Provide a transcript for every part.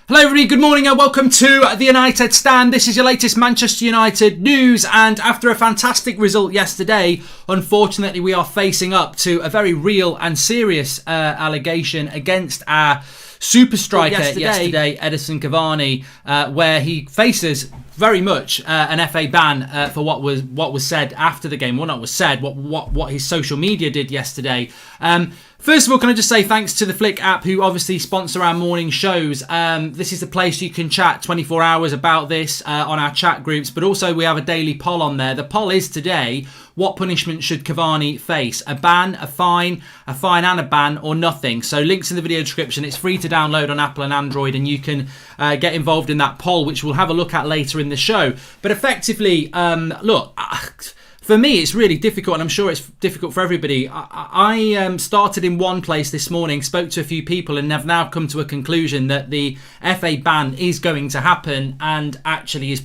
Hello everybody, good morning and welcome to the United Stand. This is your latest Manchester United news, and after a fantastic result yesterday, unfortunately we are facing up to a very real and serious allegation against our super striker yesterday, Edinson Cavani, where he faces very much an FA ban for what was said after the game. Well, not was said, what his social media did yesterday. First of all, can I just say thanks to the Flick app, who obviously sponsor our morning shows. This is the place you can chat 24 hours about this on our chat groups, but also we have a daily poll on there. The poll is today: what punishment should Cavani face? A ban, a fine and a ban, or nothing? So links in the video description. It's free to download on Apple and Android, and you can get involved in that poll, which we'll have a look at later in the show. But effectively, look, for me, it's really difficult, and I'm sure it's difficult for everybody. I started in one place this morning, spoke to a few people, and have now come to a conclusion that the FA ban is going to happen, and actually is,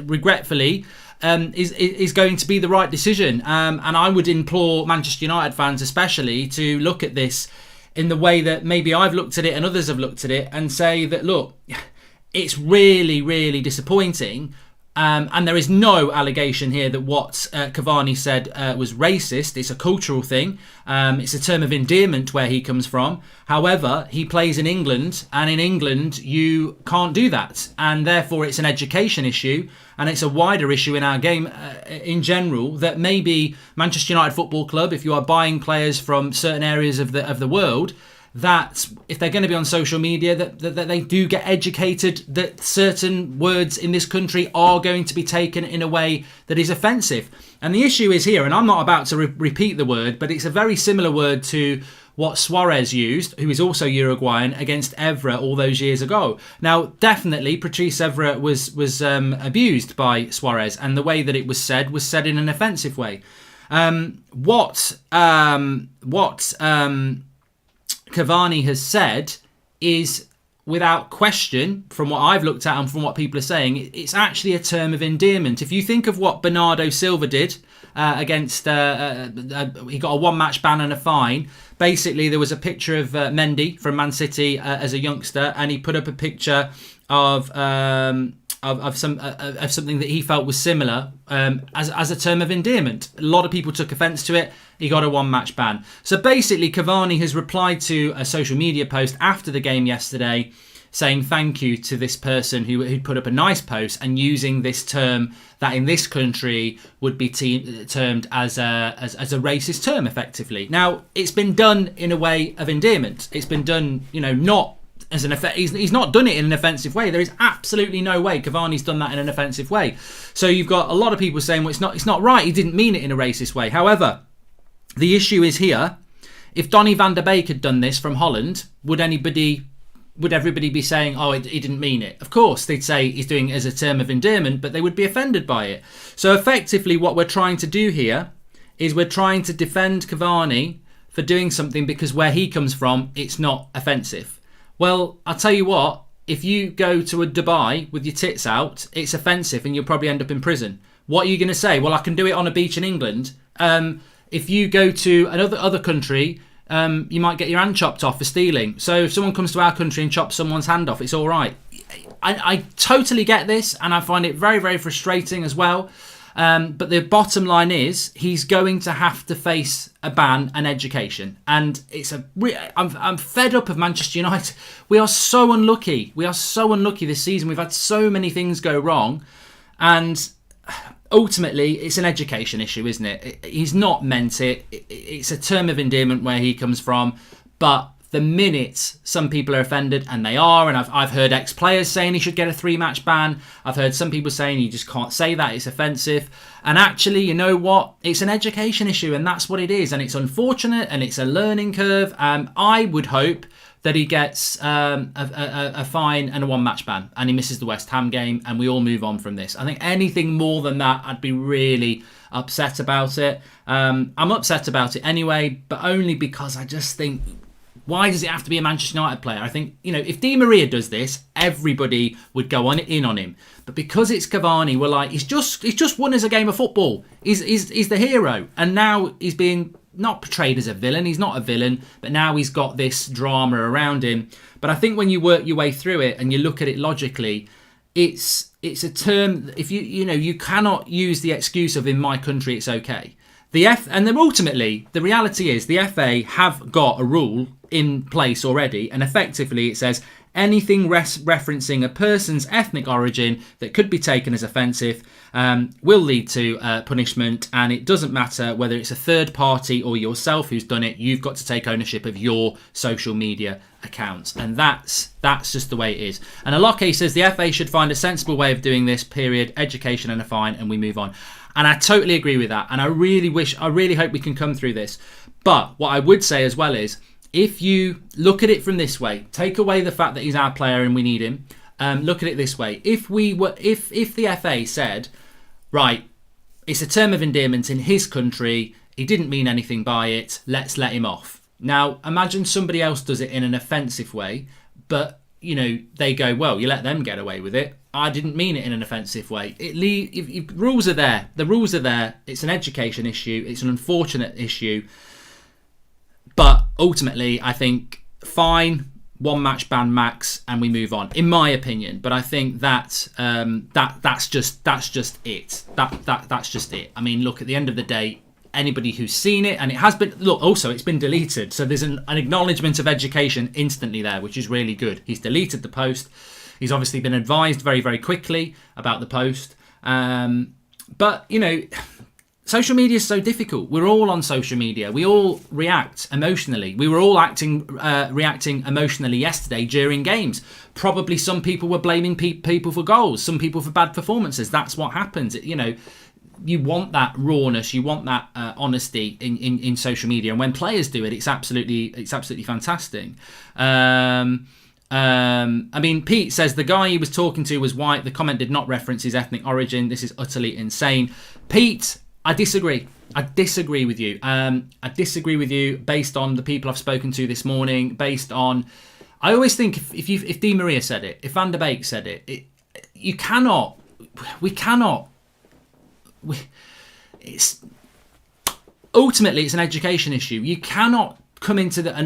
regretfully, is going to be the right decision. And I would implore Manchester United fans especially to look at this in the way that maybe I've looked at it and others have looked at it, and say that, look, it's really, really disappointing. And there is no allegation here that what Cavani said was racist. It's a cultural thing. It's a term of endearment where he comes from. However, he plays in England, and in England you can't do that. And therefore it's an education issue, and it's a wider issue in our game in general, that maybe Manchester United Football Club, if you are buying players from certain areas of the world, that if they're going to be on social media, that they do get educated that certain words in this country are going to be taken in a way that is offensive. And the issue is here, and I'm not about to repeat the word, but it's a very similar word to what Suarez used, who is also Uruguayan, against Evra all those years ago. Now, definitely, Patrice Evra was abused by Suarez, and the way that it was said in an offensive way. What Cavani has said is, without question, from what I've looked at and from what people are saying, it's actually a term of endearment. If you think of what Bernardo Silva did against, he got a one-match ban and a fine. Basically, there was a picture of Mendy from Man City as a youngster, and he put up a picture of something that he felt was similar as a term of endearment. A lot of people took offence to it. He got a one-match ban. So basically, Cavani has replied to a social media post after the game yesterday, saying thank you to this person who put up a nice post, and using this term that in this country would be termed as a racist term, effectively. Now, it's been done in a way of endearment. It's been done, not as an effect. He's not done it in an offensive way. There is absolutely no way Cavani's done that in an offensive way. So you've got a lot of people saying, well, it's not right. He didn't mean it in a racist way. However, the issue is here: if Donny van der Beek had done this from Holland, would everybody be saying, oh, he didn't mean it? Of course, they'd say he's doing it as a term of endearment, but they would be offended by it. So effectively, what we're trying to do here is we're trying to defend Cavani for doing something because where he comes from, it's not offensive. Well, I'll tell you what, if you go to a Dubai with your tits out, it's offensive and you'll probably end up in prison. What are you going to say? Well, I can do it on a beach in England. If you go to another country, you might get your hand chopped off for stealing. So if someone comes to our country and chops someone's hand off, it's all right. I totally get this, and I find it very, very frustrating as well. But the bottom line is, he's going to have to face a ban and education. And I'm fed up of Manchester United. We are so unlucky. We are so unlucky this season. We've had so many things go wrong. And ultimately, it's an education issue, isn't it? He's not meant it. It's a term of endearment where he comes from. But the minute some people are offended, and they are, and I've heard ex-players saying he should get a 3-match ban. I've heard some people saying you just can't say that, it's offensive. And actually, you know what? It's an education issue, and that's what it is. And it's unfortunate, and it's a learning curve. I would hope that he gets a fine and a 1-match ban, and he misses the West Ham game, and we all move on from this. I think anything more than that, I'd be really upset about it. I'm upset about it anyway, but only because I just think, why does it have to be a Manchester United player? I think, if Di Maria does this, everybody would go in on him. But because it's Cavani, we're like, he's just won us a game of football. He's the hero, and now he's being not portrayed as a villain. He's not a villain, but now he's got this drama around him. But I think when you work your way through it and you look at it logically, it's a term. If you cannot use the excuse of "in my country it's okay." And then ultimately, the reality is the FA have got a rule in place already, and effectively it says anything referencing a person's ethnic origin that could be taken as offensive will lead to punishment, and it doesn't matter whether it's a third party or yourself who's done it. You've got to take ownership of your social media accounts, and that's just the way it is. And Aloke says the FA should find a sensible way of doing this, period, education and a fine, and we move on. And I totally agree with that, and I really hope we can come through this. But what I would say as well is, if you look at it from this way, take away the fact that he's our player and we need him. Look at it this way: if the FA said, right, it's a term of endearment in his country, he didn't mean anything by it, let's let him off. Now, imagine somebody else does it in an offensive way, but they go, well, you let them get away with it. I didn't mean it in an offensive way. Rules are there. The rules are there. It's an education issue. It's an unfortunate issue. But ultimately, I think fine, 1 match ban max, and we move on. In my opinion, but I think that's just it. That's just it. I mean, look, at the end of the day, anybody who's seen it, and it has been, look, also it's been deleted, so there's an acknowledgement of education instantly there, which is really good. He's deleted the post. He's obviously been advised very, very quickly about the post. But, social media is so difficult. We're all on social media. We all react emotionally. We were all reacting emotionally yesterday during games. Probably some people were blaming people for goals, some people for bad performances. That's what happens. You want that rawness, you want that honesty in social media, and when players do it, it's absolutely fantastic. I mean, Pete says the guy he was talking to was white. The comment did not reference his ethnic origin. This is utterly insane. Pete, I disagree. I disagree with you. I disagree with you based on the people I've spoken to this morning. Based on, I always think if Di Maria said it, if Van der Beek said it, you cannot. It's ultimately it's an education issue. You cannot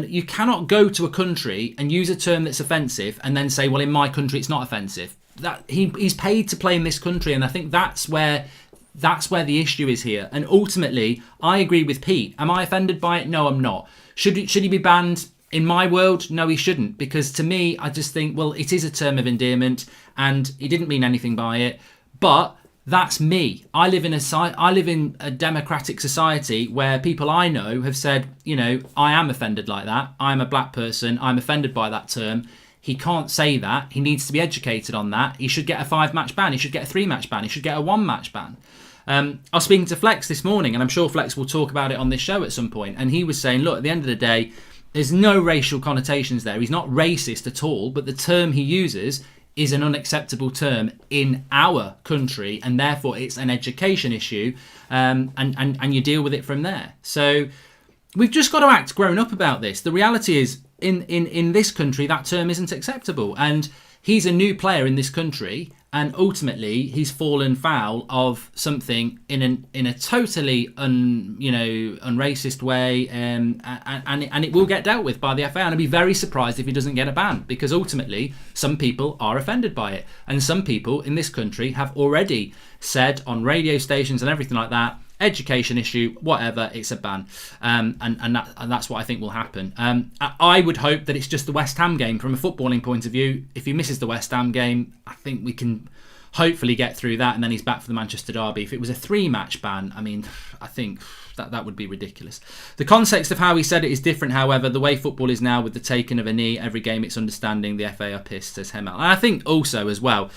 you cannot go to a country and use a term that's offensive and then say, well, in my country it's not offensive. That he's paid to play in this country, and I think that's where the issue is here. And ultimately, I agree with Pete. Am I offended by it? No, I'm not. Should he be banned? In my world, no, he shouldn't, because to me, I just think, well, it is a term of endearment, and he didn't mean anything by it. But that's me. I live in a democratic society where people I know have said, I am offended like that. I'm a black person. I'm offended by that term. He can't say that. He needs to be educated on that. He should get a 5-match ban. He should get a 3-match ban. He should get a 1-match ban. I was speaking to Flex this morning, and I'm sure Flex will talk about it on this show at some point. And he was saying, look, at the end of the day, there's no racial connotations there. He's not racist at all, but the term he uses is an unacceptable term in our country, and therefore it's an education issue, and you deal with it from there. So we've just got to act grown up about this. The reality is, in this country, that term isn't acceptable, and he's a new player in this country, and ultimately he's fallen foul of something in a totally unracist way, and it will get dealt with by the FA. And I'd be very surprised if he doesn't get a ban, because ultimately some people are offended by it, and some people in this country have already said on radio stations and everything like that, education issue, whatever, it's a ban, and that's what I think will happen. I would hope that it's just the West Ham game from a footballing point of view. If he misses the West Ham game, I think we can hopefully get through that, and then he's back for the Manchester derby. If it was a 3-match ban, I mean, I think that would be ridiculous. The context of how he said it is different, however. The way football is now, with the taking of a knee every game, it's understanding. The FA are pissed, says Hemel. And I think also as well,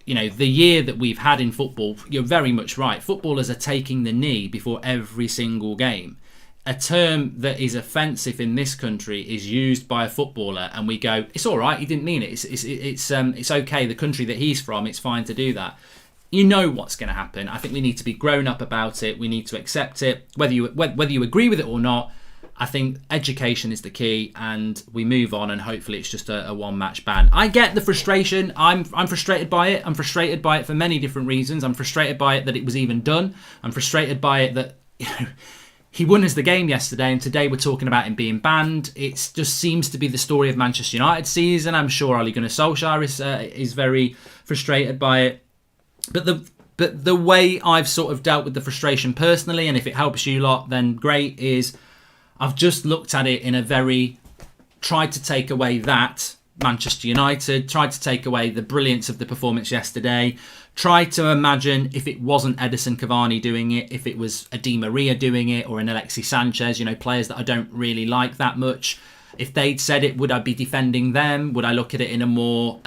the year that we've had in football, you're very much right. Footballers are taking the knee before every single game. A term that is offensive in this country is used by a footballer, and we go, it's all right, he didn't mean it. It's okay. The country that he's from, it's fine to do that. You know what's going to happen. I think we need to be grown up about it. We need to accept it, whether you agree with it or not. I think education is the key, and we move on, and hopefully it's just a 1-match ban. I get the frustration. I'm frustrated by it. I'm frustrated by it for many different reasons. I'm frustrated by it that it was even done. I'm frustrated by it that he won us the game yesterday, and today we're talking about him being banned. It just seems to be the story of Manchester United season. I'm sure Ole Gunnar Solskjaer is very frustrated by it. But the way I've sort of dealt with the frustration personally, and if it helps you lot, then great, is I've just looked at it in a very... tried to take away that Manchester United, tried to take away the brilliance of the performance yesterday, tried to imagine if it wasn't Edison Cavani doing it, if it was a Di Maria doing it or an Alexis Sanchez, players that I don't really like that much. If they'd said it, would I be defending them? Would I look at it in a more,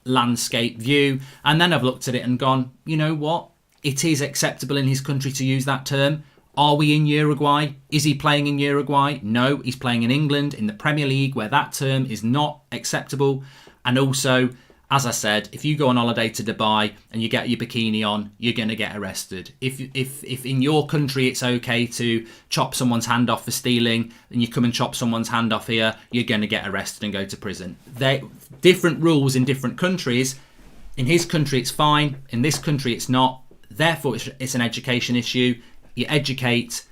landscape view? And then I've looked at it and gone, you know what? It is acceptable in his country to use that term. Are we in Uruguay? Is he playing in Uruguay? No, he's playing in England, in the Premier League, where that term is not acceptable. And also, as I said, if you go on holiday to Dubai and you get your bikini on, you're going to get arrested. If in your country it's okay to chop someone's hand off for stealing, and you come and chop someone's hand off here, you're going to get arrested and go to prison. They're different rules in different countries. In his country, it's fine. In this country, it's not. Therefore, it's an education issue. You educate,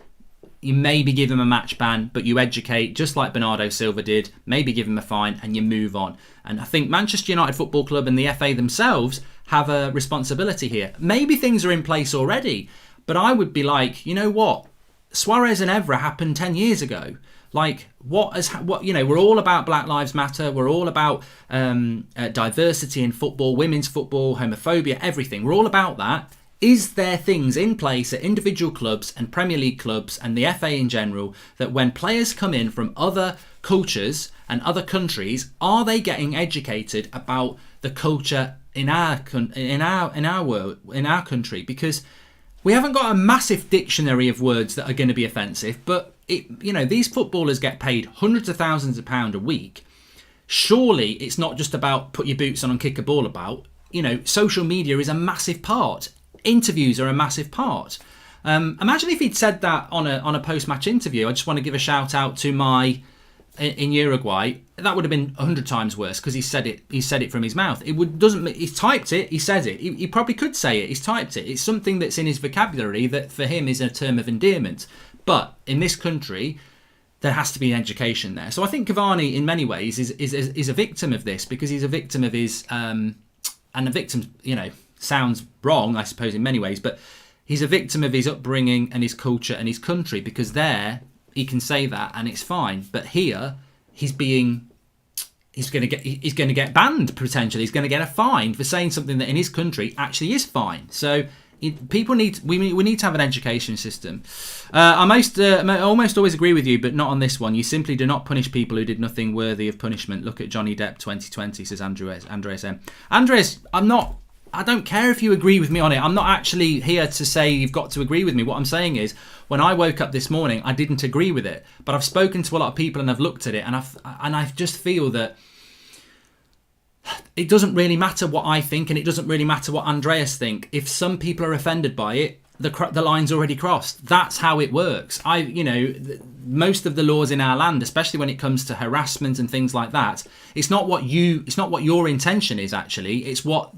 you maybe give him a match ban, but you educate, just like Bernardo Silva did, maybe give him a fine, and you move on. And I think Manchester United Football Club and the FA themselves have a responsibility here. Maybe things are in place already, but I would be like, you know what? Suarez and Evra happened 10 years ago. Like, we're all about Black Lives Matter. We're all about diversity in football, women's football, homophobia, everything. We're all about that. Is there things in place at individual clubs and Premier League clubs and the FA in general that when players come in from other cultures and other countries, are they getting educated about the culture in our world, in our country? Because we haven't got a massive dictionary of words that are going to be offensive, but these footballers get paid hundreds of thousands of pounds a week. Surely it's not just about put your boots on and kick a ball about. Social media is a massive part. Interviews are a massive part. Imagine if he'd said that on a post-match interview. I just want to give a shout out to in Uruguay. That would have been 100 times worse because he said it from his mouth. He's typed it. He says it. He probably could say it. He's typed it. It's something that's in his vocabulary that for him is a term of endearment. But in this country, there has to be an education there. So I think Cavani, in many ways, is a victim of this because he's a victim of his and a victim, sounds wrong, I suppose, in many ways, but he's a victim of his upbringing and his culture and his country, because there he can say that and it's fine. But here he's going to get banned potentially. He's going to get a fine for saying something that in his country actually is fine. So we need to have an education system. I almost always agree with you, but not on this one. You simply do not punish people who did nothing worthy of punishment. Look at Johnny Depp 2020, says Andres M. Andres, I don't care if you agree with me on it. I'm not actually here to say you've got to agree with me. What I'm saying is, when I woke up this morning, I didn't agree with it. But I've spoken to a lot of people and I've looked at it, and I just feel that it doesn't really matter what I think, and it doesn't really matter what Andreas think. If some people are offended by it, the line's already crossed. That's how it works. Most of the laws in our land, especially when it comes to harassment and things like that, it's not what your intention is actually. It's what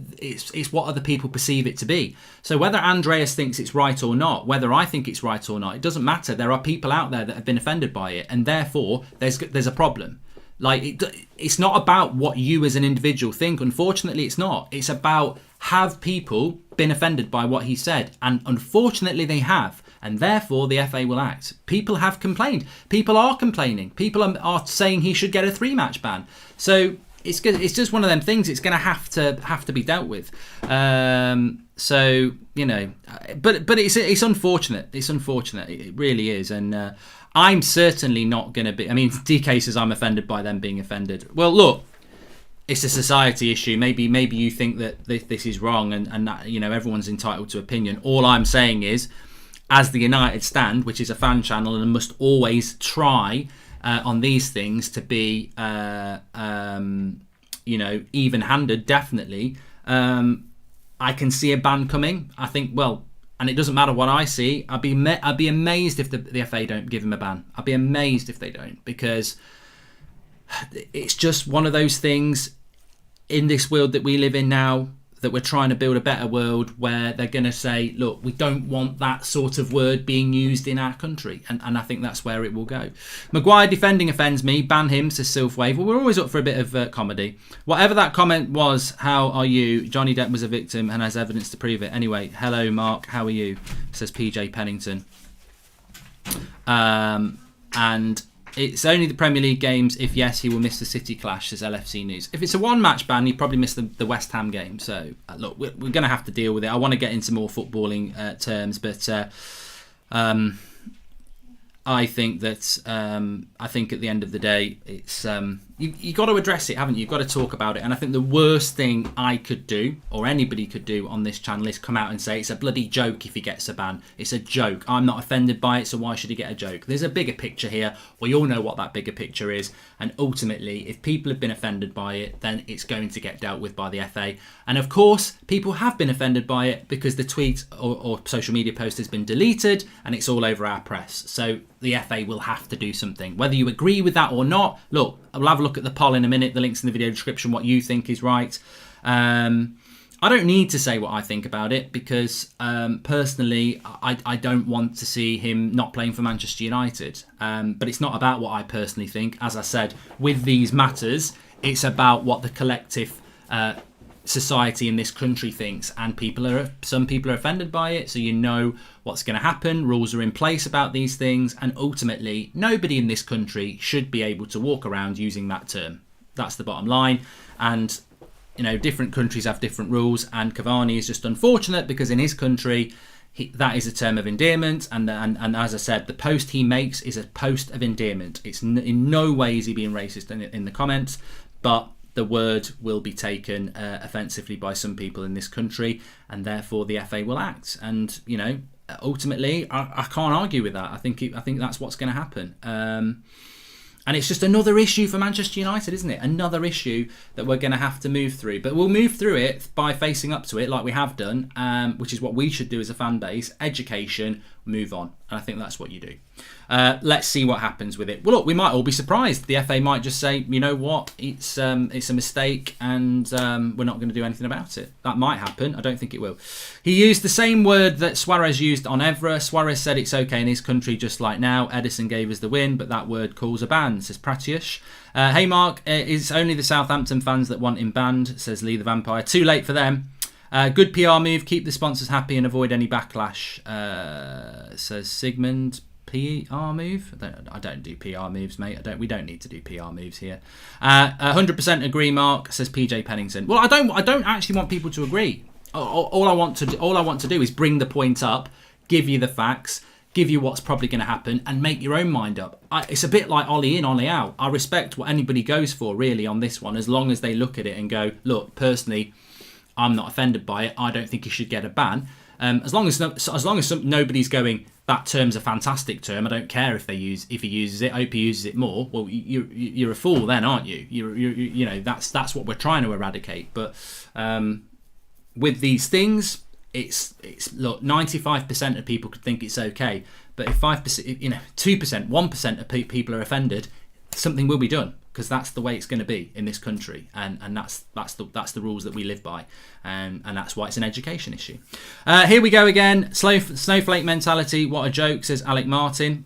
other people perceive it to be. So whether Andreas thinks it's right or not, whether I think it's right or not, it doesn't matter. There are people out there that have been offended by it, and therefore there's a problem. Like, it's not about what you as an individual think. Unfortunately, it's not. It's about, have people been offended by what he said? And unfortunately, they have. And therefore, the FA will act. People have complained. People are complaining. People are saying he should get a 3-match ban. So it's just one of them things. It's going to have to be dealt with. But it's unfortunate. It's unfortunate. It really is. And I'm certainly not going to be... I mean, DK says I'm offended by them being offended. Well, look, it's a society issue. Maybe you think that this is wrong and that, everyone's entitled to opinion. All I'm saying is, as the United Stand, which is a fan channel and must always try on these things to be, even-handed, definitely, I can see a ban coming. I think, and it doesn't matter what I see. I'd be amazed if the FA don't give him a ban. I'd be amazed if they don't, because it's just one of those things in this world that we live in now. that we're trying to build a better world where they're going to say, look, we don't want that sort of word being used in our country. And I think that's where it will go. Maguire defending offends me. Ban him, says Sylphwave. Well, we're always up for a bit of comedy. Whatever that comment was, how are you? Johnny Depp was a victim and has evidence to prove it. Anyway, hello, Mark. How are you? Says PJ Pennington. And it's only the Premier League games. If yes, he will miss the City clash, says LFC News. If it's a one-match ban, he'd probably miss the West Ham game. So, look, we're going to have to deal with it. I want to get into more footballing terms, but I think that at the end of the day, it's you got to address it, haven't you? You've got to talk about it. And I think the worst thing I could do, or anybody could do on this channel, is come out and say it's a bloody joke if he gets a ban. It's a joke. I'm not offended by it, so why should he get a joke? There's a bigger picture here. We all know what that bigger picture is. And ultimately, if people have been offended by it, then it's going to get dealt with by the FA. And of course, people have been offended by it because the tweet or social media post has been deleted and it's all over our press. So the FA will have to do something. Whether you agree with that or not, look, I'll have a look at the poll in a minute. The link's in the video description, what you think is right. I don't need to say what I think about it because personally, I don't want to see him not playing for Manchester United. But it's not about what I personally think. As I said, with these matters, it's about what the collective society in this country thinks, and some people are offended by it, so you know what's going to happen. Rules are in place about these things, and ultimately nobody in this country should be able to walk around using that term. That's the bottom line. And you know, different countries have different rules, and Cavani is just unfortunate because in his country that is a term of endearment, and as I said, the post he makes is a post of endearment. It's in no way is he being racist in the comments, but the word will be taken offensively by some people in this country, and therefore the FA will act. And you know, ultimately, I can't argue with that. I think that's what's going to happen. And it's just another issue for Manchester United, isn't it? Another issue that we're going to have to move through. But we'll move through it by facing up to it like we have done, which is what we should do as a fan base. Education, move on. And I think that's what you do. Let's see what happens with it. Well, look, we might all be surprised. The FA might just say, you know what, it's a mistake and we're not going to do anything about it. That might happen. I don't think it will. He used the same word that Suarez used on Evra. Suarez said it's okay in his country just like now. Edison gave us the win, but that word calls a ban, says Pratyush. Hey Mark, it's only the Southampton fans that want him banned, says Lee the Vampire. Too late for them. Good PR move. Keep the sponsors happy and avoid any backlash, says Sigmund. PR move? I don't do PR moves, mate. We don't need to do PR moves here. 100% agree, Mark, says PJ Pennington. Well, I don't actually want people to agree. All I want to do is bring the point up, give you the facts, give you what's probably going to happen, and make your own mind up. It's a bit like Ollie in, Ollie out. I respect what anybody goes for, really, on this one, as long as they look at it and go, look, personally, I'm not offended by it. I don't think he should get a ban. As long as nobody's going, that term's a fantastic term. I don't care if he uses it. I hope he uses it more. Well, you're a fool then, aren't you? You know, that's what we're trying to eradicate. But with these things, it's look, 95% of people could think it's okay. But if 5%, 2%, 1% of people are offended, something will be done. Because that's the way it's going to be in this country, and that's the rules that we live by, and that's why it's an education issue. Here we go again. Snowflake mentality. What a joke, says Alec Martin.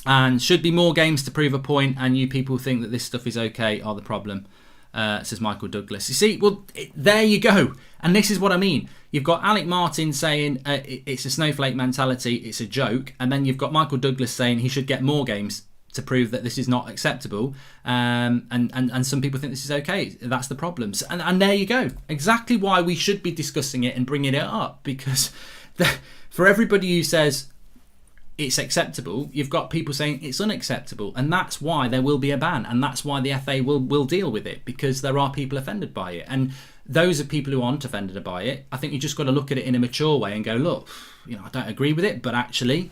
And should be more games to prove a point, and you people think that this stuff is okay are the problem, says Michael Douglas. You see, well, there you go. And this is what I mean. You've got Alec Martin saying it's a snowflake mentality, it's a joke, and then you've got Michael Douglas saying he should get more games to prove that this is not acceptable, and some people think this is okay. That's the problems, and there you go. Exactly why we should be discussing it and bringing it up, because for everybody who says it's acceptable, you've got people saying it's unacceptable, and that's why there will be a ban, and that's why the FA will deal with it, because there are people offended by it, and those are people who aren't offended by it. I think you just got to look at it in a mature way and go, look, I don't agree with it, but actually,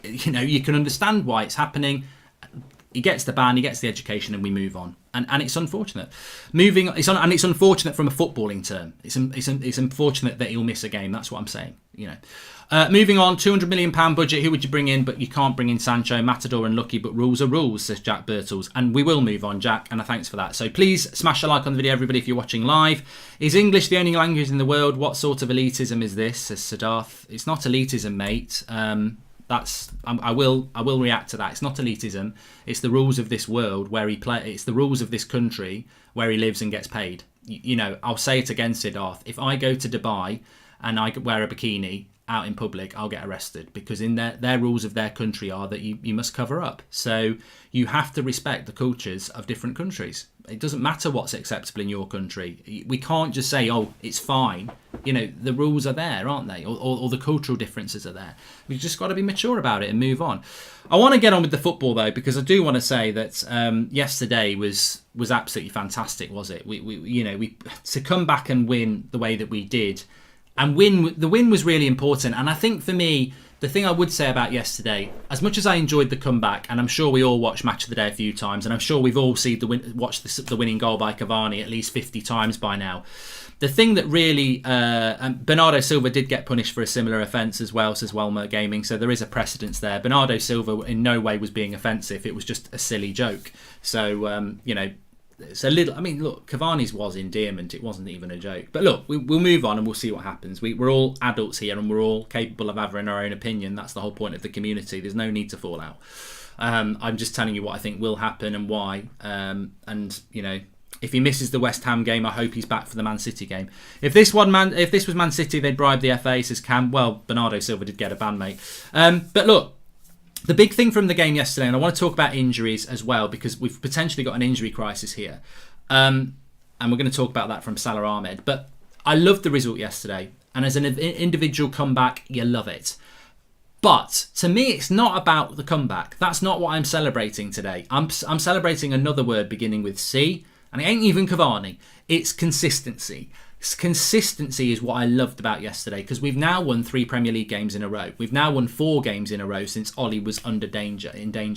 you can understand why it's happening. he gets the ban, he gets the education, and we move on. And it's unfortunate. It's unfortunate from a footballing term. It's unfortunate that he'll miss a game. That's what I'm saying. Moving on, £200 million budget. Who would you bring in? But you can't bring in Sancho, Matador, and Lucky. But rules are rules, says Jack Birtles. And we will move on, Jack. And thanks for that. So please smash a like on the video, everybody, if you're watching live. Is English the only language in the world? What sort of elitism is this? Says Siddharth. It's not elitism, mate. I will react to that. It's not elitism. It's the rules of this world where he play. It's the rules of this country where he lives and gets paid. I'll say it again, Siddharth. If I go to Dubai and I wear a bikini out in public, I'll get arrested, because in their rules of their country are that you must cover up. So you have to respect the cultures of different countries. It doesn't matter what's acceptable in your country. We can't just say, oh, it's fine. The rules are there, aren't they? Or the cultural differences are there. We've just got to be mature about it and move on. I want to get on with the football, though, because I do want to say that yesterday was absolutely fantastic, was it? We to come back and win the way that we did. And the win was really important. And I think for me, the thing I would say about yesterday, as much as I enjoyed the comeback, and I'm sure we all watched Match of the Day a few times, and I'm sure we've all watched the winning goal by Cavani at least 50 times by now. The thing that really, Bernardo Silva did get punished for a similar offence as well, says Welmer Gaming, so there is a precedence there. Bernardo Silva in no way was being offensive. It was just a silly joke. So, it's a little. I mean, look, Cavani's was endearment. It wasn't even a joke. But look, we'll move on and we'll see what happens. We're all adults here, and we're all capable of having our own opinion. That's the whole point of the community. There's no need to fall out. I'm just telling you what I think will happen and why. If he misses the West Ham game, I hope he's back for the Man City game. If this was Man City, they'd bribe the FA, says Cam. Well, Bernardo Silva did get a ban, mate. But look. The big thing from the game yesterday, and I want to talk about injuries as well, because we've potentially got an injury crisis here. And we're going to talk about that from Salah Ahmed. But I loved the result yesterday. And as an individual comeback, you love it. But to me, it's not about the comeback. That's not what I'm celebrating today. I'm celebrating another word beginning with C. And it ain't even Cavani. It's consistency. Consistency is what I loved about yesterday, because we've now won 3 Premier League games in a row. We've now won 4 games in a row since Ollie was in danger.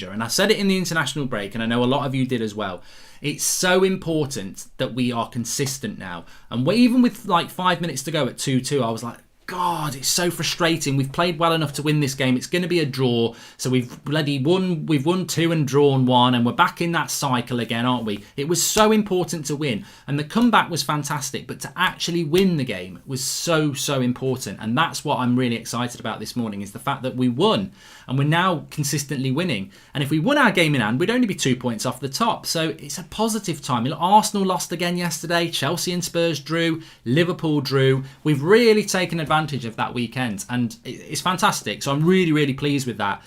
And I said it in the international break, and I know a lot of you did as well. It's so important that we are consistent now. And even with like 5 minutes to go at 2-2, I was like, God, it's so frustrating. We've played well enough to win this game. It's going to be a draw. So we've won 2 and drawn 1, and we're back in that cycle again, aren't we? It was so important to win, and the comeback was fantastic, but to actually win the game was so important. And that's what I'm really excited about this morning, is the fact that we won, and we're now consistently winning. And if we won our game in hand, we'd only be 2 points off the top. So it's a positive time. Look, Arsenal lost again yesterday. Chelsea and Spurs drew. Liverpool drew. We've really taken advantage of that weekend, and it's fantastic. So I'm really pleased with that.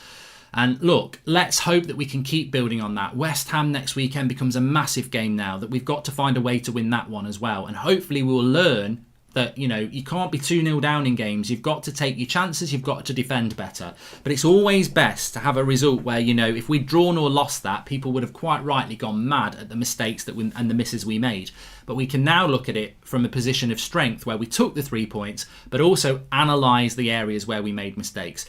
And look, let's hope that we can keep building on that. West Ham next weekend becomes a massive game now, that we've got to find a way to win that one as well. And hopefully we'll learn that, you can't be 2-0 down in games. You've got to take your chances. You've got to defend better. But it's always best to have a result where, if we'd drawn or lost that, people would have quite rightly gone mad at the mistakes and the misses we made. But we can now look at it from a position of strength where we took the 3 points, but also analyse the areas where we made mistakes.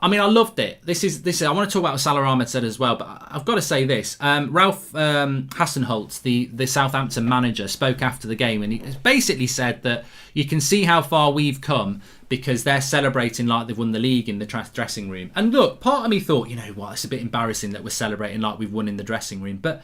I loved it. This. I want to talk about what Salah Ahmed said as well, but I've got to say this. Ralph Hasenhüttl, the Southampton manager, spoke after the game, and he basically said that you can see how far we've come because they're celebrating like they've won the league in the dressing room. And look, part of me thought, it's a bit embarrassing that we're celebrating like we've won in the dressing room, but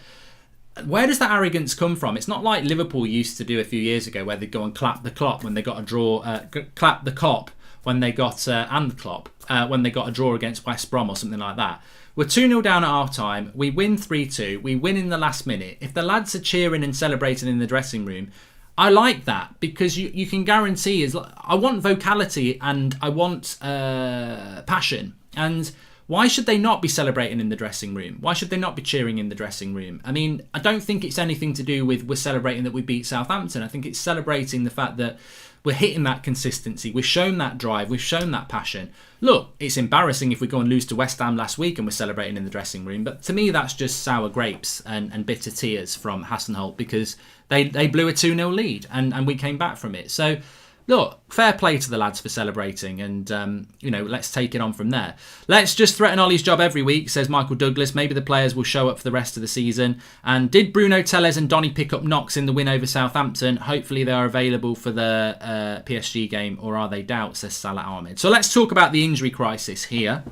where does that arrogance come from? It's not like Liverpool used to do a few years ago, where they'd go and clap the clock when they got a draw, clap the cop when they got and the Klopp when they got a draw against West Brom or something like that. We're 2-0 down at half time. We win 3-2. We win in the last minute. If the lads are cheering and celebrating in the dressing room, I like that, because you can guarantee I want vocality and I want passion. And why should they not be celebrating in the dressing room? Why should they not be cheering in the dressing room? I mean, I don't think it's anything to do with we're celebrating that we beat Southampton. I think it's celebrating the fact that we're hitting that consistency. We've shown that drive. We've shown that passion. Look, it's embarrassing if we go and lose to West Ham last week and we're celebrating in the dressing room. But to me, that's just sour grapes and bitter tears from Hasenhüttl, because they blew a 2-0 lead and we came back from it. So look, fair play to the lads for celebrating, and let's take it on from there. Let's just threaten Ollie's job every week, says Michael Douglas. Maybe the players will show up for the rest of the season. And did Bruno Telles and Donny pick up knocks in the win over Southampton? Hopefully they are available for the PSG game, or are they doubt, says Salah Ahmed. So let's talk about the injury crisis here.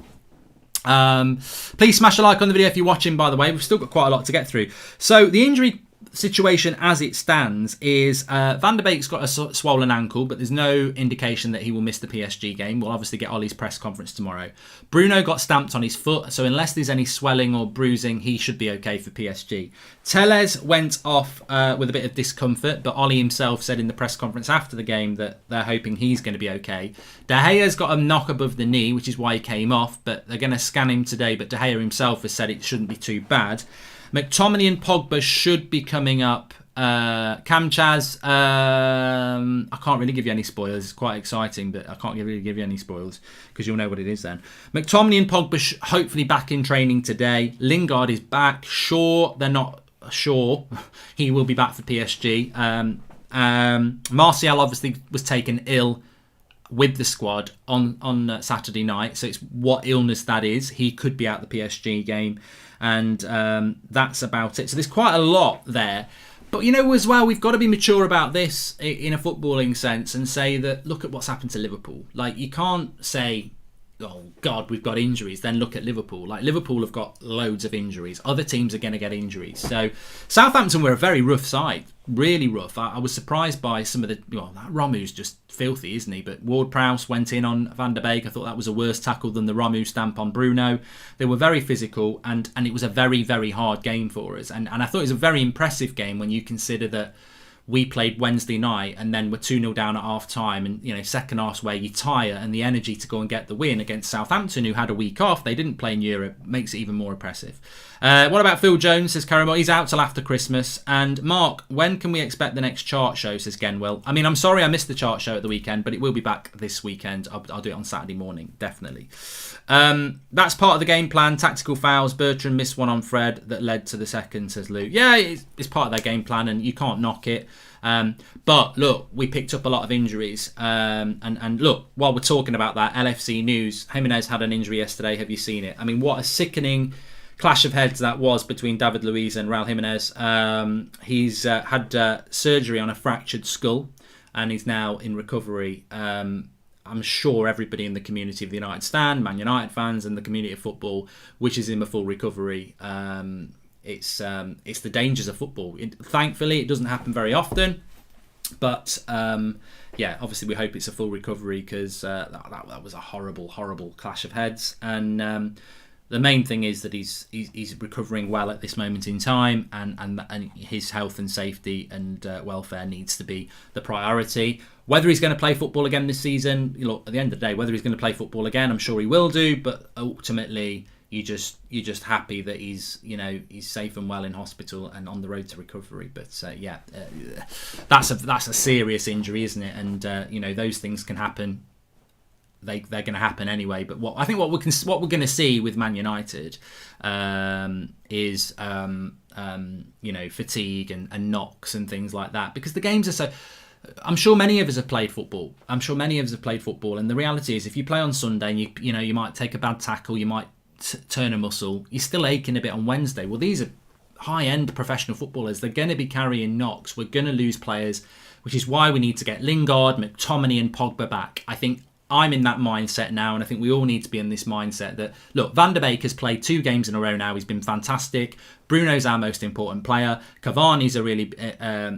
Please smash a like on the video if you're watching, by the way. We've still got quite a lot to get through. So the injury situation as it stands is Van der Beek's got a swollen ankle, but there's no indication that he will miss the PSG game. We'll obviously get Ollie's press conference tomorrow. Bruno got stamped on his foot, so unless there's any swelling or bruising, he should be okay for PSG. Telles went off with a bit of discomfort, but Ollie himself said in the press conference after the game that they're hoping he's going to be okay. De Gea's got a knock above the knee, which is why he came off, but they're going to scan him today, but De Gea himself has said it shouldn't be too bad. McTominay and Pogba should be coming up. Cam Chaz, I can't really give you any spoilers. It's quite exciting, but I can't really give you any spoilers because you'll know what it is then. McTominay and Pogba hopefully back in training today. Lingard is back. Sure, they're not sure. He will be back for PSG. Martial obviously was taken ill with the squad on Saturday night, so it's what illness that is. He could be out the PSG game, and that's about it. So there's quite a lot there, but as well, we've got to be mature about this in a footballing sense and say that look at what's happened to Liverpool. Like, you can't say, oh God, we've got injuries, then look at Liverpool. Like, Liverpool have got loads of injuries. Other teams are going to get injuries. So Southampton were a very rough side, really rough. I was surprised by some of that Romu's just filthy, isn't he? But Ward-Prowse went in on Van der Beek. I thought that was a worse tackle than the Romu stamp on Bruno. They were very physical, and it was a very, very hard game for us. And I thought it was a very impressive game when you consider that we played Wednesday night and then we're 2-0 down at half time, and second half's where you tire, and the energy to go and get the win against Southampton, who had a week off, they didn't play in Europe, makes it even more impressive. What about Phil Jones, says Caramo? He's out till after Christmas. And Mark, when can we expect the next chart show, says Genwell? I mean, I'm sorry I missed the chart show at the weekend, but it will be back this weekend. I'll do it on Saturday morning, definitely. That's part of the game plan. Tactical fouls. Bertrand missed one on Fred that led to the second, says Luke. Yeah, it's part of their game plan, and you can't knock it. But look, we picked up a lot of injuries. And look, while we're talking about that, LFC news, Jimenez had an injury yesterday. Have you seen it? I mean, what a sickening clash of heads that was between David Luiz and Raul Jimenez. He's had surgery on a fractured skull, and he's now in recovery. I'm sure everybody in the community of the United Stand, Man United fans, and the community of football wishes him a full recovery. It's the dangers of football. Thankfully, it doesn't happen very often, but obviously we hope it's a full recovery, because that was a horrible, horrible clash of heads. And the main thing is that he's recovering well at this moment in time, and his health and safety and welfare needs to be the priority. Whether he's going to play football again this season, look, at the end of the day, whether he's going to play football again, I'm sure he will do, but ultimately you're just happy that he's safe and well in hospital and on the road to recovery. But that's a serious injury, isn't it? And those things can happen. They're going to happen anyway. But what we're going to see with Man United is fatigue and knocks and things like that, because the games are so. I'm sure many of us have played football. And the reality is, if you play on Sunday and you might take a bad tackle, you might turn a muscle, you're still aching a bit on Wednesday. Well, these are high-end professional footballers. They're going to be carrying knocks. We're going to lose players, which is why we need to get Lingard, McTominay and Pogba back. I think I'm in that mindset now, and I think we all need to be in this mindset that, look, Van der Beek has played 2 games in a row now. He's been fantastic. Bruno's our most important player. Cavani's a really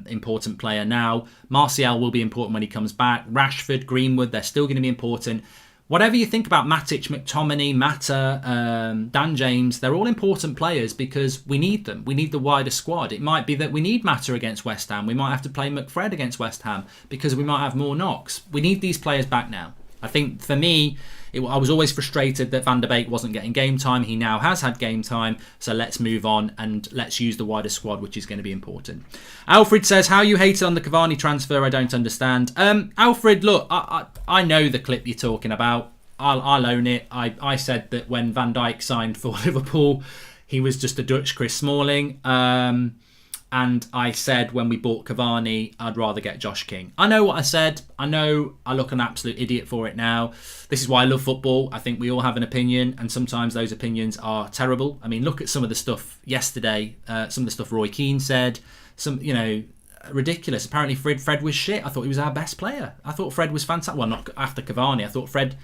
important player now. Martial will be important when he comes back. Rashford, Greenwood, they're still going to be important. Whatever you think about Matic, McTominay, Mata, Dan James, they're all important players because we need them. We need the wider squad. It might be that we need Mata against West Ham. We might have to play McFred against West Ham because we might have more knocks. We need these players back now. I think for me, I was always frustrated that Van der Beek wasn't getting game time. He now has had game time, so let's move on and let's use the wider squad, which is going to be important. Alfred says, how you hated on the Cavani transfer, I don't understand. Alfred, look, I know the clip you're talking about. I'll own it. I said that when Van Dijk signed for Liverpool, he was just a Dutch Chris Smalling. And I said when we bought Cavani, I'd rather get Josh King. I know what I said. I know I look an absolute idiot for it now. This is why I love football. I think we all have an opinion, and sometimes those opinions are terrible. I mean, look at some of the stuff yesterday. Some of the stuff Roy Keane said. Some, ridiculous. Apparently Fred was shit. I thought he was our best player. I thought Fred was fantastic. Well, not after Cavani. I thought Fred...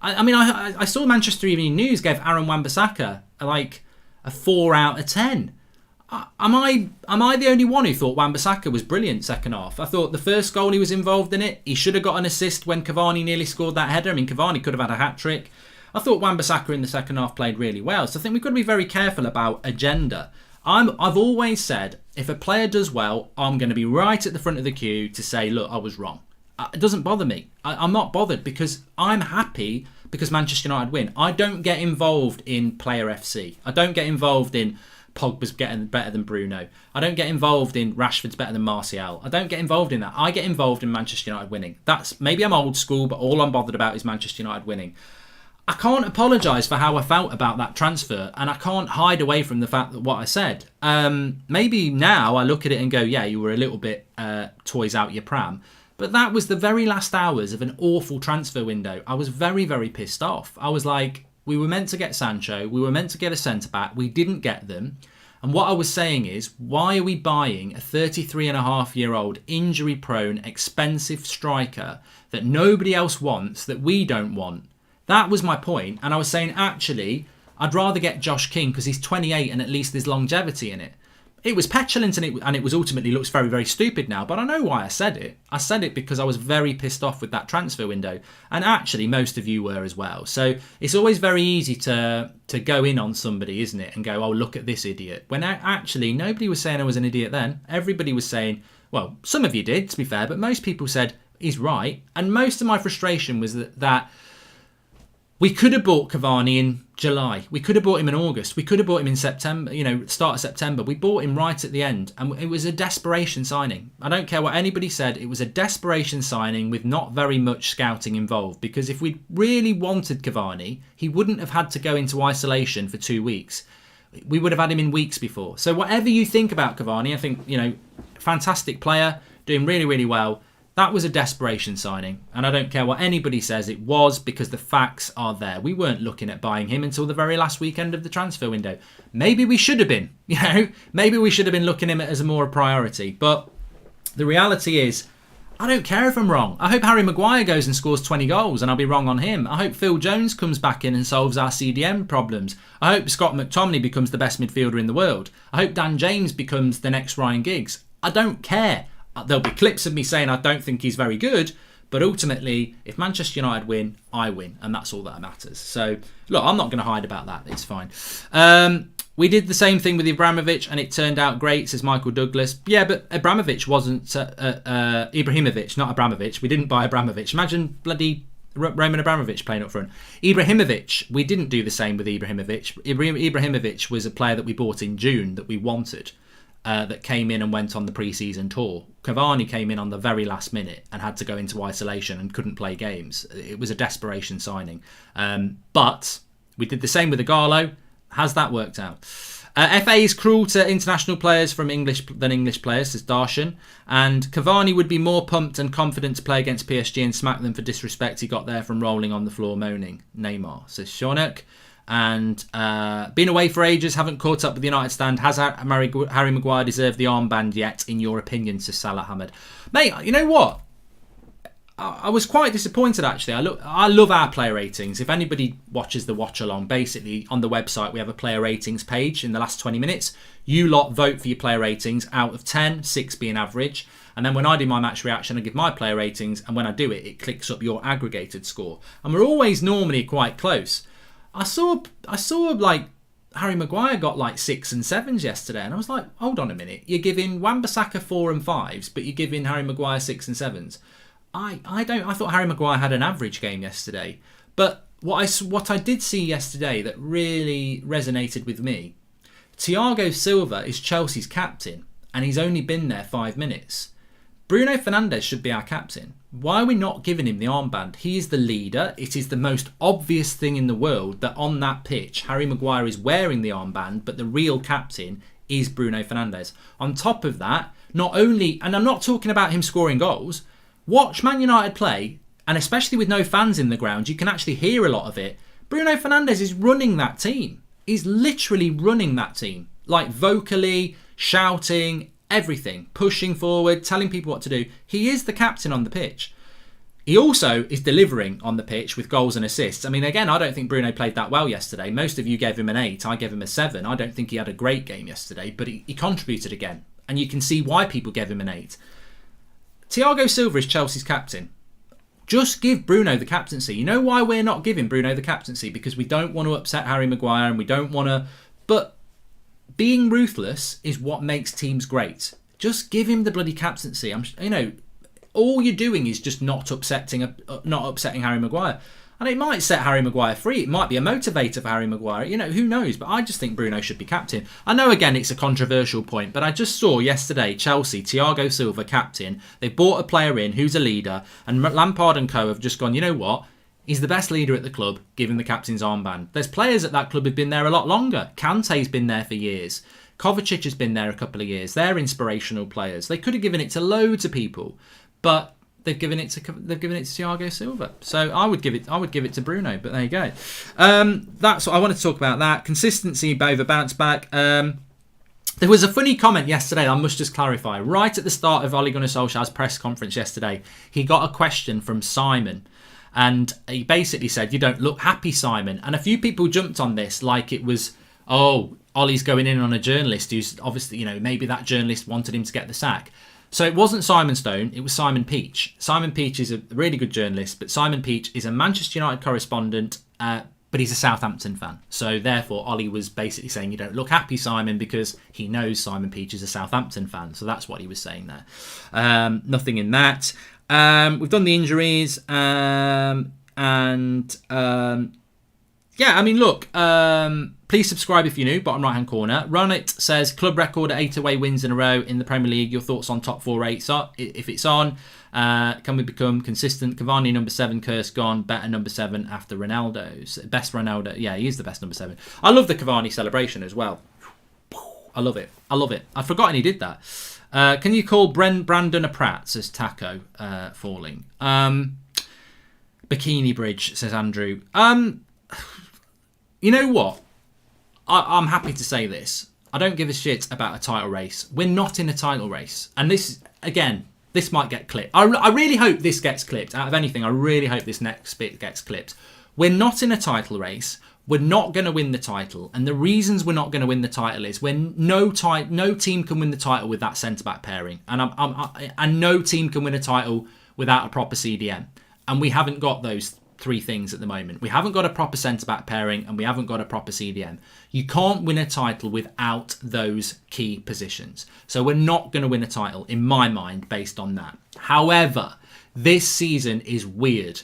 I saw Manchester Evening News gave Aaron Wan-Bissaka like a 4 out of 10. Am I the only one who thought Wan-Bissaka was brilliant second half? I thought the first goal he was involved in it. He should have got an assist when Cavani nearly scored that header. I mean, Cavani could have had a hat-trick. I thought Wan-Bissaka in the second half played really well. So I think we've got to be very careful about agenda. I've always said, if a player does well, I'm going to be right at the front of the queue to say, look, I was wrong. It doesn't bother me. I'm not bothered because I'm happy because Manchester United win. I don't get involved in player FC. I don't get involved in Pogba's getting better than Bruno. I don't get involved in Rashford's better than Martial. I don't get involved in that. I get involved in Manchester United winning. Maybe I'm old school, but all I'm bothered about is Manchester United winning. I can't apologise for how I felt about that transfer, and I can't hide away from the fact that what I said. Maybe now I look at it and go, yeah, you were a little bit toys out your pram. But that was the very last hours of an awful transfer window. I was very, very pissed off. I was like, we were meant to get Sancho. We were meant to get a centre-back. We didn't get them. And what I was saying is, why are we buying a 33-and-a-half-year-old, injury-prone, expensive striker that nobody else wants, that we don't want? That was my point. And I was saying, actually, I'd rather get Josh King because he's 28 and at least there's longevity in it. It was petulant and it was ultimately looks very, very stupid now. But I know why I said it. I said it because I was very pissed off with that transfer window. And actually, most of you were as well. So it's always very easy to go in on somebody, isn't it? And go, oh, look at this idiot. When actually, nobody was saying I was an idiot then. Everybody was saying, well, some of you did, to be fair. But most people said, he's right. And most of my frustration was that we could have bought Cavani in July. We could have bought him in August. We could have bought him in September, start of September. We bought him right at the end. And it was a desperation signing. I don't care what anybody said. It was a desperation signing with not very much scouting involved. Because if we really wanted Cavani, he wouldn't have had to go into isolation for 2 weeks. We would have had him in weeks before. So whatever you think about Cavani, I think, fantastic player, doing really, really well. That was a desperation signing, and I don't care what anybody says, it was, because the facts are there. We weren't looking at buying him until the very last weekend of the transfer window. Maybe we should have been, maybe we should have been looking at him as a more priority. But the reality is, I don't care if I'm wrong. I hope Harry Maguire goes and scores 20 goals and I'll be wrong on him. I hope Phil Jones comes back in and solves our CDM problems. I hope Scott McTominay becomes the best midfielder in the world. I hope Dan James becomes the next Ryan Giggs. I don't care. There'll be clips of me saying I don't think he's very good, but ultimately, if Manchester United win, I win, and that's all that matters. So, look, I'm not going to hide about that. It's fine. We did the same thing with Ibrahimovic, and it turned out great, says Michael Douglas. Yeah, but Ibrahimovic wasn't Ibrahimovic, not Abramovich. We didn't buy Abramovich. Imagine bloody Roman Abramovich playing up front. Ibrahimovic, we didn't do the same with Ibrahimovic. Ibrahimovic was a player that we bought in June that we wanted. That came in and went on the pre-season tour. Cavani came in on the very last minute and had to go into isolation and couldn't play games. It was a desperation signing. But we did the same with Igalo. Has that worked out? FA is cruel to international players than English players, says Darshan. And Cavani would be more pumped and confident to play against PSG and smack them for disrespect he got there from rolling on the floor moaning. Neymar, says Shaunak. And been away for ages, haven't caught up with the United stand. Has Harry Maguire deserved the armband yet, in your opinion, says Salah Ahmed? Mate, you know what? I was quite disappointed, actually. I love our player ratings. If anybody watches the watch along, basically on the website we have a player ratings page in the last 20 minutes. You lot vote for your player ratings out of 10, 6 being average. And then when I do my match reaction, I give my player ratings. And when I do it, it clicks up your aggregated score. And we're always normally quite close. I saw like Harry Maguire got like 6 and 7s yesterday, and I was like, hold on a minute, you're giving Wan-Bissaka 4 and 5s, but you're giving Harry Maguire 6 and 7s. I thought Harry Maguire had an average game yesterday, but what I did see yesterday that really resonated with me, Thiago Silva is Chelsea's captain, and he's only been there 5 minutes. Bruno Fernandes should be our captain. Why are we not giving him the armband? He is the leader. It is the most obvious thing in the world that on that pitch, Harry Maguire is wearing the armband, but the real captain is Bruno Fernandes. On top of that, not only, and I'm not talking about him scoring goals, watch Man United play, and especially with no fans in the ground, you can actually hear a lot of it. Bruno Fernandes is running that team. He's literally running that team. Like vocally, shouting, everything, pushing forward, telling people what to do. He is the captain on the pitch. He also is delivering on the pitch with goals and assists. I mean, again, I don't think Bruno played that well yesterday. Most of you gave him an 8. I gave him a 7. I don't think he had a great game yesterday, but he contributed again. And you can see why people gave him an 8. Thiago Silva is Chelsea's captain. Just give Bruno the captaincy. You know why we're not giving Bruno the captaincy? Because we don't want to upset Harry Maguire and we don't want to... But being ruthless is what makes teams great. Just give him the bloody captaincy. All you're doing is just not upsetting Harry Maguire. And it might set Harry Maguire free. It might be a motivator for Harry Maguire. Who knows? But I just think Bruno should be captain. I know, again, it's a controversial point, but I just saw yesterday Chelsea, Thiago Silva, captain. They bought a player in who's a leader, and Lampard and co have just gone, you know what? He's the best leader at the club. Give him the captain's armband. There's players at that club who've been there a lot longer. Kante's been there for years. Kovacic has been there a couple of years. They're inspirational players. They could have given it to loads of people, but they've given it to Thiago Silva. So I would give it to Bruno. But there you go. That's what I wanted to talk about. That consistency over bounce back. There was a funny comment yesterday. I must just clarify. Right at the start of Ole Gunnar Solskjaer's press conference yesterday, he got a question from Simon. And he basically said, "You don't look happy, Simon." And a few people jumped on this like it was, oh, Ollie's going in on a journalist who's obviously, maybe that journalist wanted him to get the sack. So it wasn't Simon Stone, it was Simon Peach. Simon Peach is a really good journalist, but Simon Peach is a Manchester United correspondent, but he's a Southampton fan. So therefore, Ollie was basically saying, you don't look happy, Simon, because he knows Simon Peach is a Southampton fan. So that's what he was saying there. Nothing in that. We've done the injuries, please subscribe if you're new, bottom right hand corner. Ronit says, club record at 8 away wins in a row in the Premier League. Your thoughts on top 4 8? So if it's on, can we become consistent? Cavani number 7, curse gone. Better number 7 after Ronaldo's. Best Ronaldo. Yeah, he is the best number 7. I love the Cavani celebration as well. I love it. I'd forgotten he did that. Can you call Brandon a prat, says Taco, falling. Bikini Bridge, says Andrew. You know what? I'm happy to say this. I don't give a shit about a title race. We're not in a title race. And this might get clipped. I really hope this gets clipped. Out of anything, I really hope this next bit gets clipped. We're not in a title race. We're not going to win the title. And the reasons we're not going to win the title is when no team can win the title with that centre-back pairing. And no team can win a title without a proper CDM. And we haven't got those 3 things at the moment. We haven't got a proper centre-back pairing and we haven't got a proper CDM. You can't win a title without those key positions. So we're not going to win a title, in my mind, based on that. However, this season is weird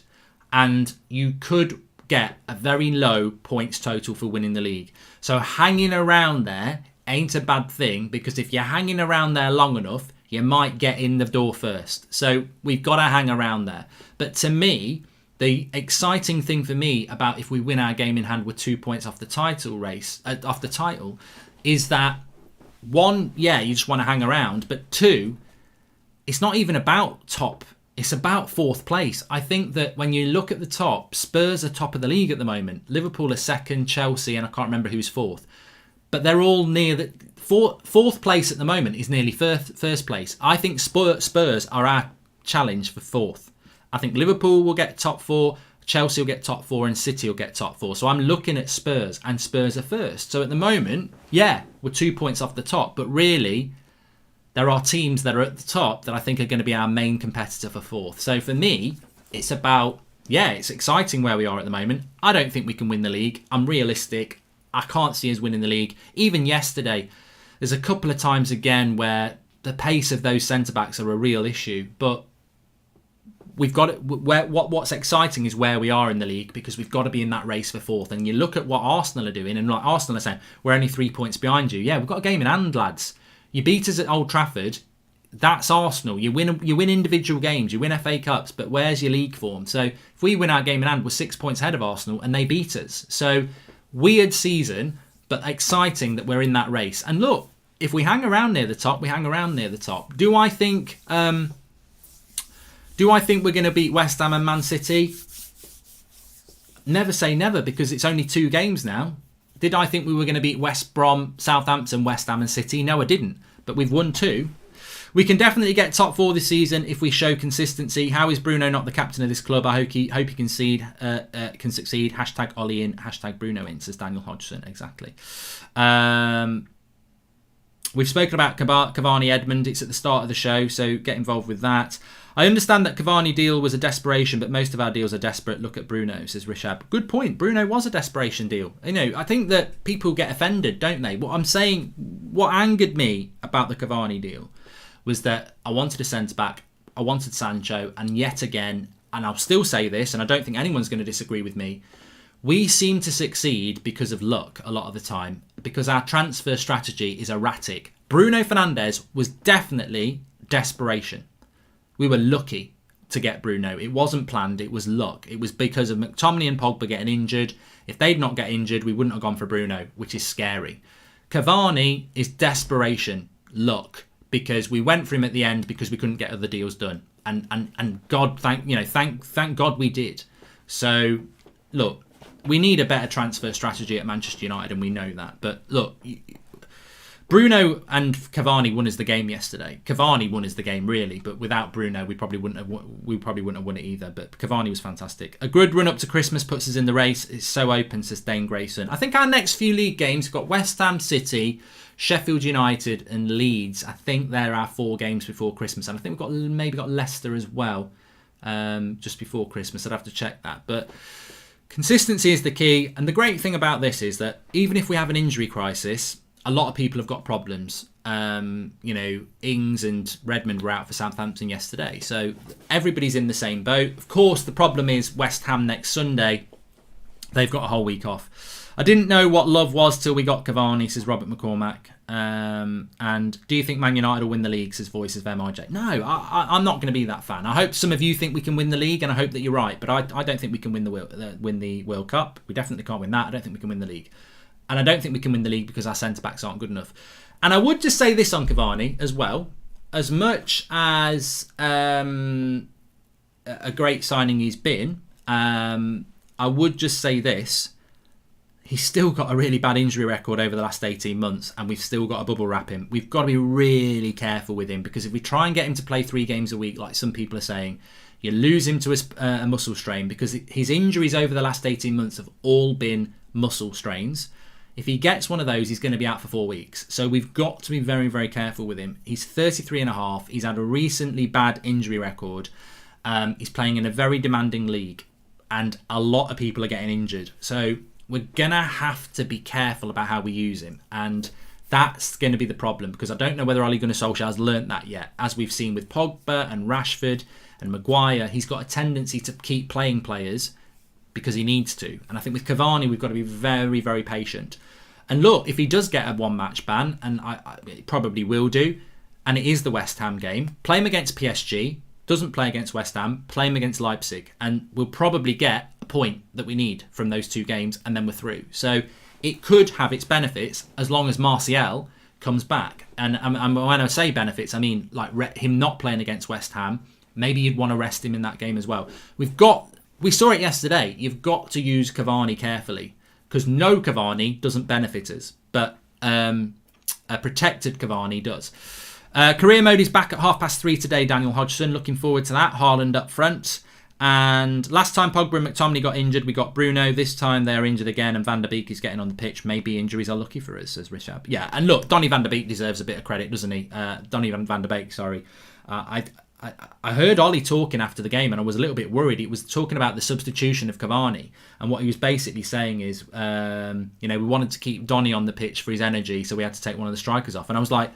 and you could get a very low points total for winning the league. So hanging around there ain't a bad thing, because if you're hanging around there long enough, you might get in the door first. So we've got to hang around there. But to me, the exciting thing for me about if we win our game in hand with 2 points off the title race, off the title, is that 1, yeah, you just want to hang around, but 2, it's not even about top. It's about 4th place. I think that when you look at the top, Spurs are top of the league at the moment. Liverpool are 2nd, Chelsea, and I can't remember who's 4th. But they're all near the 4th place at the moment is nearly first place. I think Spurs are our challenge for 4th. I think Liverpool will get top 4, Chelsea will get top 4, and City will get top 4. So I'm looking at Spurs, and Spurs are first. So at the moment, yeah, we're 2 points off the top, but really, there are teams that are at the top that I think are going to be our main competitor for 4th. So for me, it's about, yeah, it's exciting where we are at the moment. I don't think we can win the league. I'm realistic. I can't see us winning the league. Even yesterday, there's a couple of times again where the pace of those centre-backs are a real issue. But we've got it. What's exciting is where we are in the league, because we've got to be in that race for 4th. And you look at what Arsenal are doing, and like Arsenal are saying, we're only 3 points behind you. Yeah, we've got a game in hand, lads. You beat us at Old Trafford. That's Arsenal. You win individual games. You win FA Cups. But where's your league form? So if we win our game in hand, we're 6 points ahead of Arsenal, and they beat us. So weird season, but exciting that we're in that race. And look, if we hang around near the top, we hang around near the top. Do I think we're going to beat West Ham and Man City? Never say never, because it's only 2 games now. Did I think we were going to beat West Brom, Southampton, West Ham and City? No, I didn't. But we've won 2. We can definitely get top 4 this season if we show consistency. How is Bruno not the captain of this club? I hope he can succeed. Hashtag Ollie in, hashtag Bruno in, says Daniel Hodgson. Exactly. We've spoken about Cavani Edmund. It's at the start of the show, so get involved with that. I understand that Cavani deal was a desperation, but most of our deals are desperate. Look at Bruno, says Rishab. Good point. Bruno was a desperation deal. You know, I think that people get offended, don't they? What I'm saying, what angered me about the Cavani deal was that I wanted a centre-back, I wanted Sancho, and yet again, and I'll still say this, and I don't think anyone's going to disagree with me, we seem to succeed because of luck a lot of the time, because our transfer strategy is erratic. Bruno Fernandes was definitely desperation. We were lucky to get Bruno. It wasn't planned, it was luck. It was because of McTominay and Pogba getting injured. If they'd not get injured, we wouldn't have gone for Bruno, which is scary. Cavani is desperation, luck, because we went for him at the end because we couldn't get other deals done. And God, thank God we did. So, look, we need a better transfer strategy at Manchester United, and we know that. But look, Bruno and Cavani won us the game yesterday. Cavani won us the game, really, but without Bruno, we probably wouldn't have won it either. But Cavani was fantastic. A good run up to Christmas puts us in the race. It's so open, says Dane Grayson. I think our next few league games have got West Ham, City, Sheffield United, and Leeds. I think they're our 4 games before Christmas, and I think we've maybe got Leicester as well, just before Christmas. I'd have to check that, but consistency is the key. And the great thing about this is that even if we have an injury crisis, a lot of people have got problems. Ings and Redmond were out for Southampton yesterday. So everybody's in the same boat. Of course, the problem is West Ham next Sunday. They've got a whole week off. I didn't know what love was till we got Cavani, says Robert McCormack. And do you think Man United will win the league, says Voices of MIJ? No, I'm not going to be that fan. I hope some of you think we can win the league, and I hope that you're right. But I don't think we can win the World Cup. We definitely can't win that. I don't think we can win the league. And I don't think we can win the league because our centre-backs aren't good enough. And I would just say this on Cavani as well. As much as a great signing he's been, I would just say this. He's still got a really bad injury record over the last 18 months, and we've still got to bubble wrap him. We've got to be really careful with him, because if we try and get him to play 3 games a week, like some people are saying, you lose him to a muscle strain, because his injuries over the last 18 months have all been muscle strains. If he gets one of those, he's going to be out for 4 weeks. So we've got to be very, very careful with him. He's 33 and a half. He's had a recently bad injury record. He's playing in a very demanding league, and a lot of people are getting injured. So we're going to have to be careful about how we use him. And that's going to be the problem, because I don't know whether Ole Gunnar Solskjaer has learnt that yet. As we've seen with Pogba and Rashford and Maguire, he's got a tendency to keep playing players because he needs to. And I think with Cavani, we've got to be very, very patient. And look, if he does get a 1-match ban, and I probably will do, and it is the West Ham game, play him against PSG, doesn't play against West Ham, play him against Leipzig, and we'll probably get a point that we need from those 2 games, and then we're through. So it could have its benefits as long as Martial comes back. And when I say benefits, I mean like him not playing against West Ham. Maybe you'd want to rest him in that game as well. We saw it yesterday. You've got to use Cavani carefully, because no Cavani doesn't benefit us, but a protected Cavani does. Career mode is back at 3:30 today, Daniel Hodgson. Looking forward to that. Haaland up front. And last time Pogba and McTominay got injured, we got Bruno. This time they're injured again, and Van der Beek is getting on the pitch. Maybe injuries are lucky for us, says Rishab. Yeah, and look, Donny Van der Beek deserves a bit of credit, doesn't he? Donny Van der Beek, sorry. I heard Ollie talking after the game, and I was a little bit worried. He was talking about the substitution of Cavani, and what he was basically saying is, we wanted to keep Donny on the pitch for his energy, so we had to take one of the strikers off. And I was like,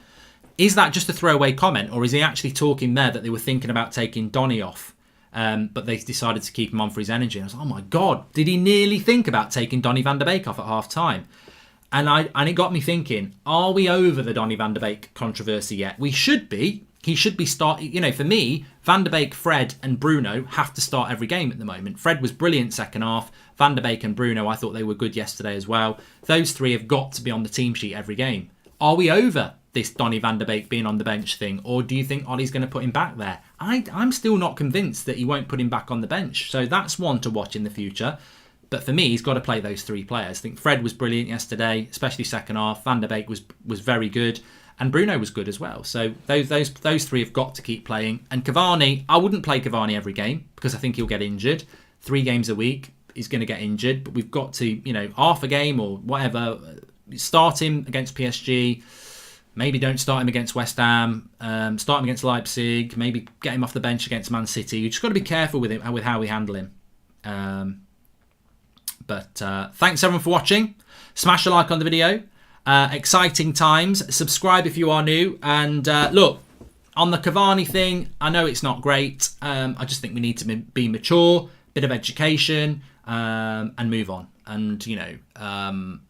is that just a throwaway comment, or is he actually talking there that they were thinking about taking Donny off, but they decided to keep him on for his energy? And I was like, oh my God, did he nearly think about taking Donny Van der Beek off at half-time? And it got me thinking, are we over the Donny Van der Beek controversy yet? We should be. He should be starting. For me, Van der Beek, Fred and Bruno have to start every game at the moment. Fred was brilliant second half. Van der Beek and Bruno, I thought they were good yesterday as well. Those 3 have got to be on the team sheet every game. Are we over this Donny van der Beek being on the bench thing, or do you think Ollie's going to put him back there? I'm still not convinced that he won't put him back on the bench. So that's one to watch in the future. But for me, he's got to play those three players. I think Fred was brilliant yesterday, especially second half. Van der Beek was very good, and Bruno was good as well. So those three have got to keep playing. And Cavani, I wouldn't play Cavani every game because I think he'll get injured. 3 games a week, he's going to get injured. But we've got to, half a game or whatever, start him against PSG. Maybe don't start him against West Ham. Start him against Leipzig. Maybe get him off the bench against Man City. You just got to be careful with him, with how we handle him. But thanks everyone for watching. Smash a like on the video. Exciting times. Subscribe if you are new. And look, on the Cavani thing, I know it's not great. I just think we need to be mature, bit of education, and move on. And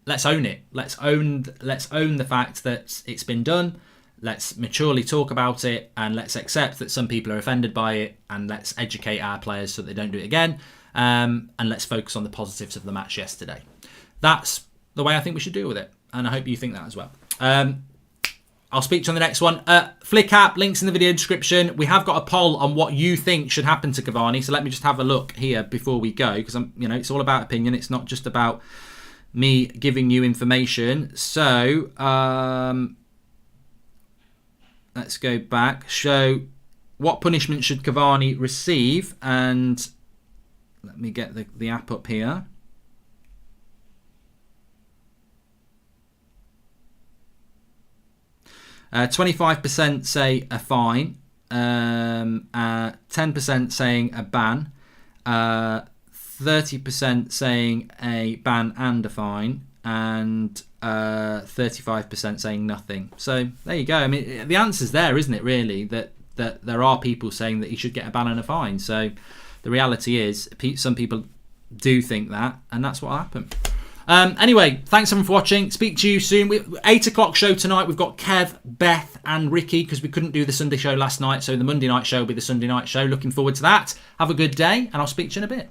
let's own it. Let's own the fact that it's been done. Let's maturely talk about it, and let's accept that some people are offended by it, and let's educate our players so they don't do it again. And let's focus on the positives of the match yesterday. That's the way I think we should deal with it, and I hope you think that as well. I'll speak to you on the next one. Flick app, links in the video description. We have got a poll on what you think should happen to Cavani. So let me just have a look here before we go, because it's all about opinion. It's not just about me giving you information. So let's go back. Show what punishment should Cavani receive, and let me get the app up here. 25% say a fine, 10% saying a ban, 30% saying a ban and a fine, and 35% saying nothing. So there you go. I mean, the answer's there, isn't it, really? That there are people saying that he should get a ban and a fine. So the reality is, some people do think that, and that's what will happen. Anyway, thanks everyone for watching. Speak to you soon. 8 o'clock show tonight. We've got Kev, Beth and Ricky, because we couldn't do the Sunday show last night. So the Monday night show will be the Sunday night show. Looking forward to that. Have a good day, and I'll speak to you in a bit.